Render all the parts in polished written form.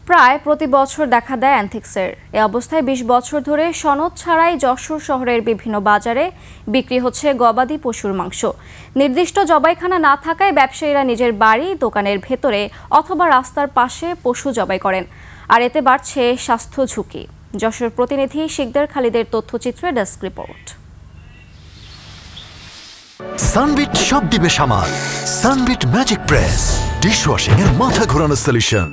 প্রায় প্রতি বছর দেখা দেয় অ্যানথ্রাক্সের এ অবস্থায় ২০ বছর ধরে সনদ ছাড়াই যশোর শহরের বিভিন্ন বাজারে বিক্রি হচ্ছে গবাদি পশুর মাংস। নির্দিষ্ট জবাইখানা না থাকায় ব্যবসায়ীরা নিজের বাড়ি, দোকানের ভেতরে অথবা রাস্তার পাশে পশু জবাই করেন, আর এতে বাড়ছে স্বাস্থ্য ঝুঁকি। যশোর প্রতিনিধি শিকদার খালিদের তথ্যচিত্রে ডেস্ক রিপোর্ট। সানবিট সব দিবে সামাল। সানবিট ম্যাজিক প্রেস ডিশওয়াশিং এর মাথা ঘোরানো সলিউশন।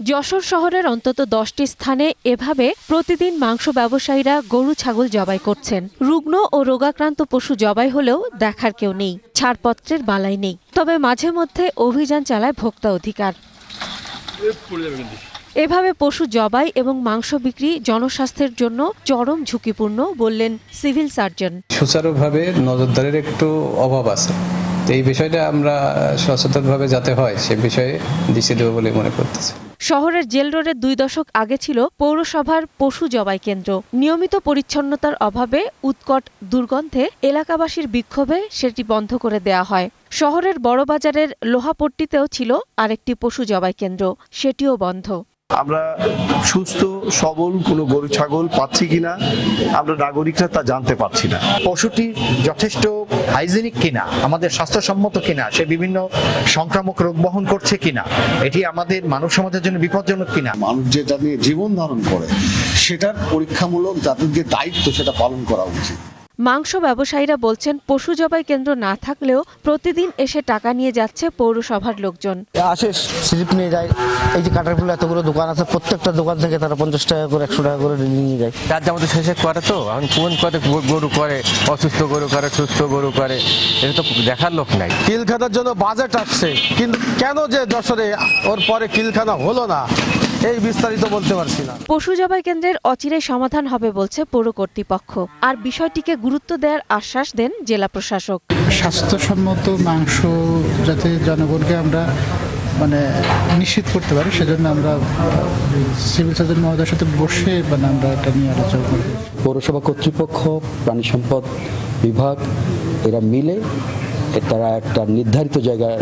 যশোর শহরের অন্তত 10টি স্থানে এভাবে প্রতিদিন মাংস ব্যবসায়ীরা গরু ছাগল জবাই করছেন। রুগ্ন ও রোগাক্রান্ত পশু জবাই হলেও দেখার কেউ নেই, ছাড়পত্রের বালাই নেই। তবে মাঝে মধ্যে অভিযান চালায় ভোক্তা অধিকার। এভাবে পশু জবাই এবং মাংস বিক্রি জনস্বাস্থ্যের জন্য চরম ঝুঁকিপূর্ণ বললেন সিভিল সার্জন। সুচারুভাবে নজরদারির একটু অভাব আছে, এই বিষয়টা আমরা সচেতনভাবে যাতে হয় সে বিষয়ে দৃষ্টি দেব বলে মনে করতেছি। শহরের জেল রোডের 2 দশক আগে ছিল পৌরসভার পশু জবাই কেন্দ্র। নিয়মিত পরিচ্ছন্নতার অভাবে উৎকট দুর্গন্ধে এলাকাবাসীর বিক্ষোভে সেটি বন্ধ করে দেয়া হয়। শহরের বড় বাজারের লোহাপট্টিতেও ছিল আরেকটি পশু জবাই কেন্দ্র, সেটিও বন্ধ। আমরা সুস্থ সবল কোনো গরু ছাগল পাচ্ছি কিনা আমরা নাগরিকরা তা জানতে পারছি না। পশুটি যথেষ্ট হাইজেনিক কিনা, আমাদের স্বাস্থ্যসম্মত কিনা, সে বিভিন্ন সংক্রামক রোগ বহন করছে কিনা, এটি আমাদের মানব সমাজের জন্য বিপজ্জনক কিনা। মানুষ যেটা নিয়ে জীবন ধারণ করে সেটার পরীক্ষামূলক যাদের যে দায়িত্ব সেটা পালন করা উচিত। মাংস ব্যবসায়ীরা বলছেন পশু জবাই কেন্দ্র না থাকলেও প্রতিদিন এসে টাকা নিয়ে যাচ্ছে পৌরসভার লোকজন। আসে স্লিপ নিয়ে যায়, এই যে কাটারগুলো এতগুলো দোকান আছে, প্রত্যেকটা দোকান থেকে তারা 50 টাকা করে 100 টাকা করে নিয়ে যায়। তার যেমন শেষে করে তো এখন কোন কত গরু করে, অসুস্থ গরু করে, সুস্থ গরু করে, এটা তো দেখার লোক নাই। কিলখানার জন্য বাজেট আসছে, কিন্তু কেন যে যশোরে ওর পরে কিলখানা হলো না এই বিস্তারিত বলতে পারছি না। পশু জবাই কেন্দ্রের অচিরেই সমাধান হবে বলছে পৌর কর্তৃপক্ষ, আর বিষয়টিকে গুরুত্ব দেওয়ার আশ্বাস দেন জেলা প্রশাসক। স্বাস্থ্যসম্মত মাংস যাতে জনগণকে আমরা নিশ্চিত করতে পারি, সেজন্য আমরা সিভিল সার্জন মহোদয়ের সাথে বসে আমরা এটা নিয়ে আলোচনা করব। পৌরসভা কর্তৃপক্ষ, প্রাণী সম্পদ বিভাগ এরা মিলে তারা একটা নির্ধারিত জায়গায়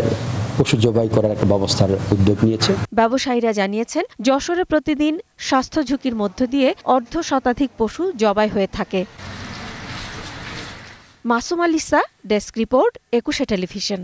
পশু জবাই করার একটা ব্যবস্থার উদ্যোগ নিয়েছে। ব্যবসায়ীরা জানিয়েছেন যশোরে প্রতিদিন স্বাস্থ্য ঝুঁকির মধ্য দিয়ে 1/2 শতাধিক পশু জবাই হয়ে থাকে। Masum আলিসা, desk report, 21 television.